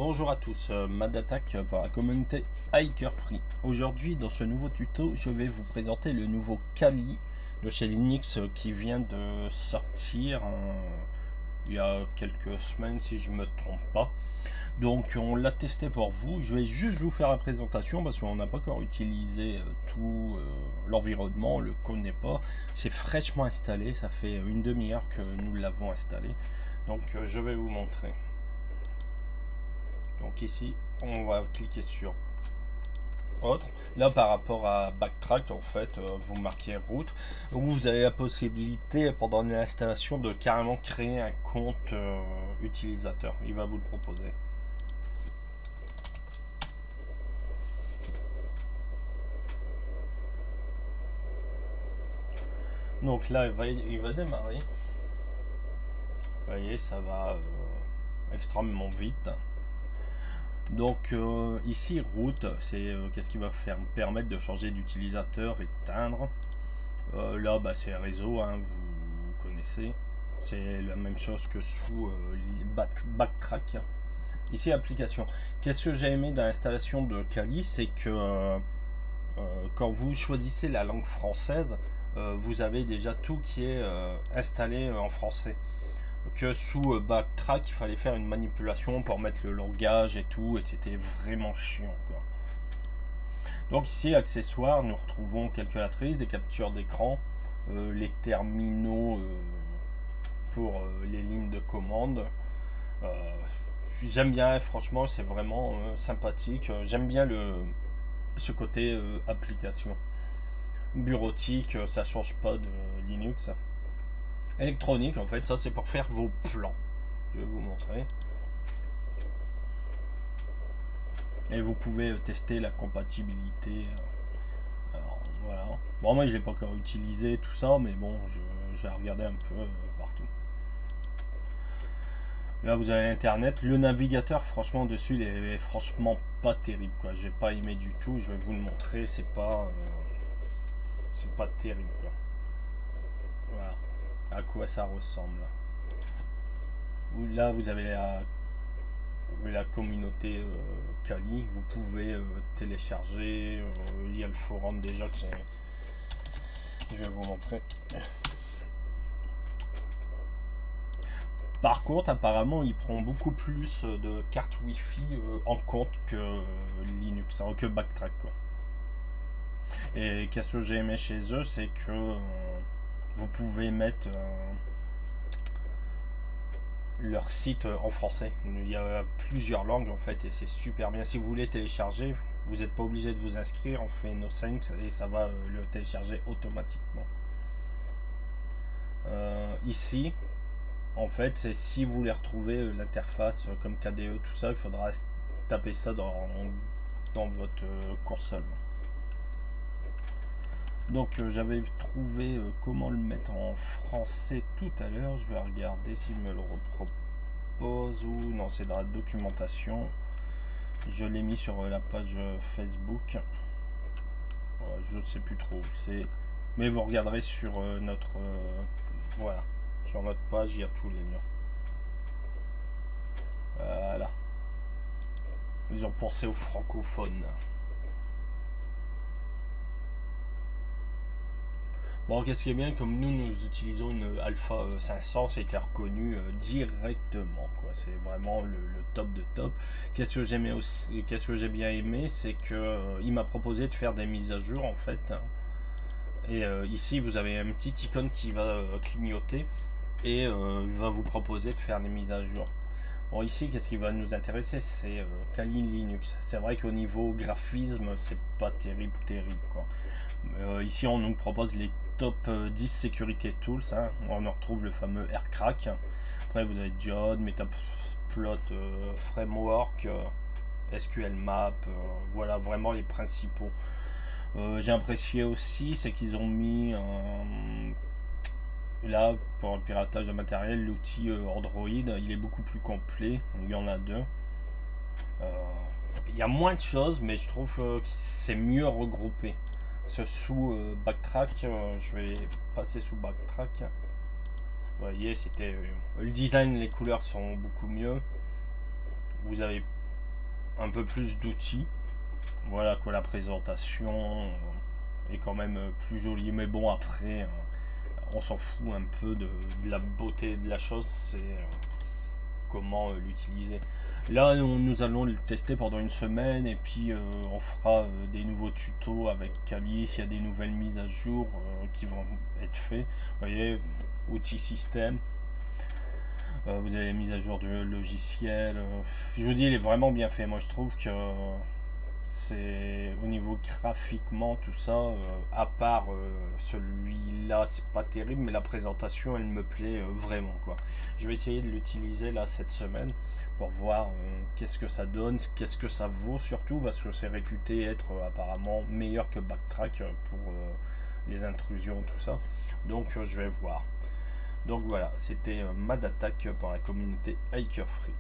Bonjour à tous, Madattack pour la communauté Hiker Free. Aujourd'hui dans ce nouveau tuto je vais vous présenter le nouveau Kali de chez Linux qui vient de sortir il y a quelques semaines si je me trompe pas. Donc on l'a testé pour vous, je vais juste vous faire la présentation parce qu'on n'a pas encore utilisé tout l'environnement, on le connaît pas. C'est fraîchement installé, ça fait une demi-heure que nous l'avons installé. Donc je vais vous montrer. Donc ici, on va cliquer sur autre. Là, par rapport à Backtrack, en fait, vous marquez route. Donc vous avez la possibilité pendant l'installation de carrément créer un compte utilisateur. Il va vous le proposer. Donc là, il va démarrer. Vous voyez, ça va extrêmement vite. Donc ici route, c'est qu'est-ce qui va faire permettre de changer d'utilisateur, éteindre. Là c'est réseau, hein, vous connaissez. C'est la même chose que sous Backtrack. Ici application. Qu'est-ce que j'ai aimé dans l'installation de Kali, c'est que quand vous choisissez la langue française, vous avez déjà tout qui est installé en français. Que sous Backtrack il fallait faire une manipulation pour mettre le langage et tout, et c'était vraiment chiant quoi. Donc ici accessoires, nous retrouvons calculatrice, des captures d'écran, les terminaux pour les lignes de commande. J'aime bien, franchement c'est vraiment sympathique, j'aime bien ce côté application bureautique, ça change pas de Linux. Électronique, en fait, ça c'est pour faire vos plans. Je vais vous montrer. Et vous pouvez tester la compatibilité. Alors voilà. Bon, moi je l'ai pas encore utilisé tout ça, mais bon, j'ai regardé un peu partout. Là vous avez internet. Le navigateur, franchement, dessus, il est franchement pas terrible, quoi. J'ai pas aimé du tout. Je vais vous le montrer. C'est pas terrible, quoi. Voilà. À quoi ça ressemble. Là vous avez la communauté Kali, vous pouvez télécharger, lire le forum déjà que je vais vous montrer. Par contre apparemment il prend beaucoup plus de cartes wifi en compte que Linux, hein, que Backtrack quoi. Et qu'est-ce que j'ai aimé chez eux, c'est que vous pouvez mettre leur site en français. Il y a plusieurs langues en fait et c'est super bien. Si vous voulez télécharger, vous n'êtes pas obligé de vous inscrire, on fait nos 5 et ça va le télécharger automatiquement. Ici, en fait, c'est si vous voulez retrouver l'interface comme KDE, tout ça, il faudra taper ça dans votre console. Donc j'avais trouvé comment le mettre en français tout à l'heure. Je vais regarder s'il me le repropose ou non, c'est dans la documentation. Je l'ai mis sur la page Facebook. Je ne sais plus trop où c'est, mais vous regarderez sur notre voilà, sur notre page, il y a tous les liens. Voilà. Ils ont pensé aux francophones. Bon, qu'est-ce qui est bien, comme nous utilisons une Alpha 500, c'était reconnu directement, quoi. C'est vraiment le top de top. Qu'est-ce que j'aimais aussi, qu'est-ce que j'ai bien aimé, c'est que il m'a proposé de faire des mises à jour en fait. Et ici, vous avez un petit icône qui va clignoter et il va vous proposer de faire des mises à jour. Bon, ici, qu'est-ce qui va nous intéresser, c'est Kali Linux. C'est vrai qu'au niveau graphisme, c'est pas terrible, quoi. Ici, on nous propose les top 10 sécurité tools, hein. On en retrouve le fameux AirCrack. Après vous avez Diode, Metaplot Framework, SQL Map, voilà vraiment les principaux. J'ai apprécié aussi, c'est qu'ils ont mis là pour le piratage de matériel, l'outil Android, il est beaucoup plus complet, il y en a deux. Il y a moins de choses, mais je trouve que c'est mieux regroupé. Sous Backtrack, je vais passer sous Backtrack. Vous voyez, c'était le design, les couleurs sont beaucoup mieux. Vous avez un peu plus d'outils. Voilà quoi, la présentation est quand même plus jolie. Mais bon, après, on s'en fout un peu de la beauté de la chose, c'est comment l'utiliser. Là, nous allons le tester pendant une semaine et puis on fera des nouveaux tutos avec Alice. Il y a des nouvelles mises à jour qui vont être faites. Vous voyez, outils système. Vous avez mis à jour du logiciel. Je vous dis, il est vraiment bien fait. Moi, je trouve que c'est au niveau graphiquement, tout ça, à part celui-là, c'est pas terrible, mais la présentation, elle me plaît vraiment, quoi. Je vais essayer de l'utiliser là cette semaine pour voir qu'est-ce que ça donne, qu'est-ce que ça vaut surtout, parce que c'est réputé être apparemment meilleur que Backtrack pour les intrusions, tout ça. Donc, je vais voir. Donc voilà, c'était Mad Attack pour la communauté Hacker Free.